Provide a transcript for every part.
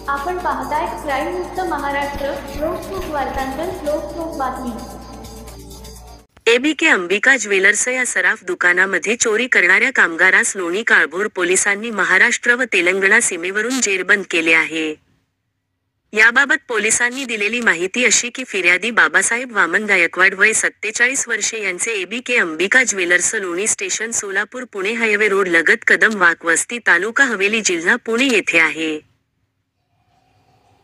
आपण पाहताय क्राईम मुक्त महाराष्ट्र. लोकसुख वार्तांकन, लोकसुख बातमी. एबीके अंबिका ज्वेलर्स या सराफ दुकानामध्ये चोरी करणाऱ्या कामगारास लोणी काळभोर पोलिसांनी महाराष्ट्र व तेलंगणा सीमेवरून जेरबंद केले आहे. याबाबत पोलिसांनी दिलेली माहिती अशी की फिर्यादी बाबासाहेब वामन गायकवाड वय 47 वर्षे यांचे एबीके अंबिका ज्वेलर्स लोणी station Solapur Pune highway road लगत कदम वाक वस्ती तालुका हवेली जिल्हा पुणे येथे आहे.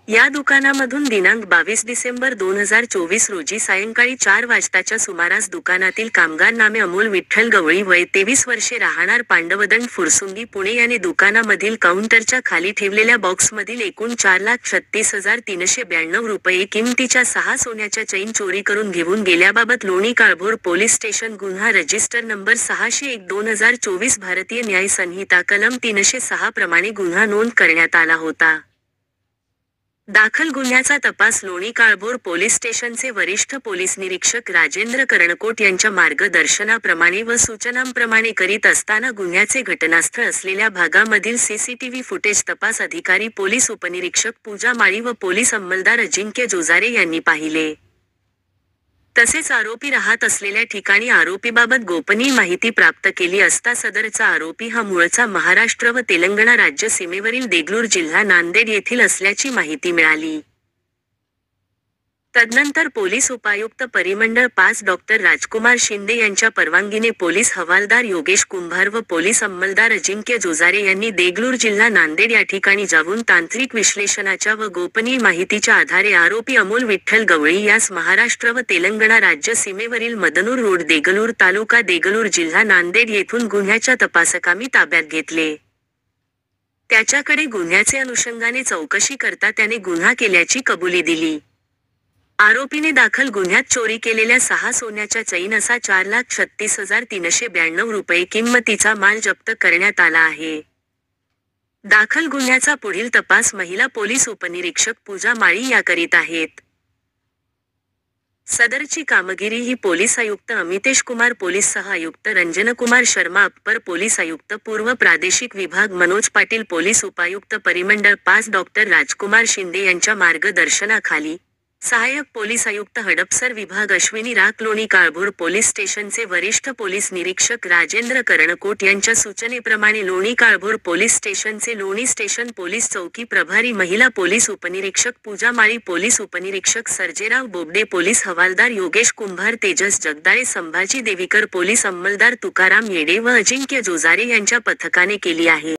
या दुकानामधून दिनांक 22 डिसेंबर 2024 रोजी सायंकाळी 4 वाजताच्या सुमारास दुकानातील कामगार नामे अमोल विठ्ठल गवळी वय 23 वर्षे राहणार पांडवदंड फुरसुंगी पुणे याने दुकानामधील काउंटरच्या खाली ठेवलेल्या बॉक्समधील एकूण 4,36,392 रुपये किमतीच्या 6 सोन्याच्या चैन चोरी करून घेऊन गेल्याबाबत लोणी काळभोर पोलीस स्टेशन गुन्हा रजिस्टर नंबर 601/2024 भारतीय न्याय संहिता कलम 306 प्रमाणे गुन्हा नोंद करण्यात आला होता. दाखल गुन्ह्याचा तपास लोणी काळभोर पोलीस स्टेशनचे वरिष्ठ पोलीस निरीक्षक राजेंद्र कर्णकोट यांच्या मार्गदर्शनाप्रमाणे व सूचनांप्रमाणे करीत असताना गुन्ह्याचे घटनास्थळ असलेल्या भागामधील सीसीटीव्ही फुटेज तपास अधिकारी पोलीस उपनिरीक्षक पूजा माळी व पोलीस अंमलदार अजिंक्य जोजारे यांनी पाहिले. तसेच आरोपी राहत असलेल्या ठिकाणी आरोपीबाबत गोपनीय माहिती प्राप्त केली असता सदरचा आरोपी हा मूळचा महाराष्ट्र व तेलंगणा राज्य सीमेवरील देगलूर जिल्हा नांदेड येथील असल्याची माहिती मिळाली. तदनंतर पोलीस उपायुक्त परिमंडळ 5 डॉ. राजकुमार शिंदे यांच्या परवानगीने पोलीस हवालदार योगेश कुंभार व पोलीस अंमलदार अजिंक्य जोजारे यांनी देगलूर जिल्हा नांदेड या ठिकाणी जाऊन तांत्रिक विश्लेषणाच्या व गोपनीय माहितीच्या आधारे आरोपी अमोल विठ्ठल गवळी यास महाराष्ट्र व तेलंगणा राज्य सीमेवरील मदनूर रोड देगलूर तालुका देगलूर जिल्हा नांदेड येथून गुन्ह्याच्या तपासकामी ताब्यात घेतले. त्याच्याकडे गुन्ह्याचे अनुषंगाने चौकशी करता त्याने गुन्हा केल्याची कबुली दिली. आरोपीने दाखल गुन्ह्यात चोरी केलेल्या 6 सोन्याच्या चैन असा 4,36,392 रुपये किंमतीचा माल जप्त करण्यात आला आहे. दाखल गुन्ह्याचा पुढील तपास महिला पोलीस उपनिरीक्षक पूजा माळी या करीत आहेत. सदरची कामगिरी ही पोलीस आयुक्त अमितेश कुमार, पोलीस सह आयुक्त रंजनकुमार शर्मा, अप्पर पोलीस आयुक्त पूर्व प्रादेशिक विभाग मनोज पाटील, पोलीस उपायुक्त परिमंडळ 5 डॉ. राजकुमार शिंदे यांच्या मार्गदर्शनाखाली, सहाय्यक पोलीस आयुक्त हडपसर विभाग अश्विनी राख, लोणी काळभोर पोलीस स्टेशनचे वरिष्ठ पोलीस निरीक्षक राजेंद्र कर्णकोट यांच्या सूचनेप्रमाणे लोणी काळभोर पोलीस स्टेशनचे लोणी स्टेशन पोलीस चौकी प्रभारी महिला पोलीस उपनिरीक्षक पूजा माळी, पोलीस उपनिरीक्षक सर्जेराव बोबडे, पोलीस हवालदार योगेश कुंभार, तेजस जगदाळे, संभाजी देवीकर, पोलीस अंमलदार तुकाराम येडे व अजिंक्य जोजारे यांच्या पथकाने केली आहे.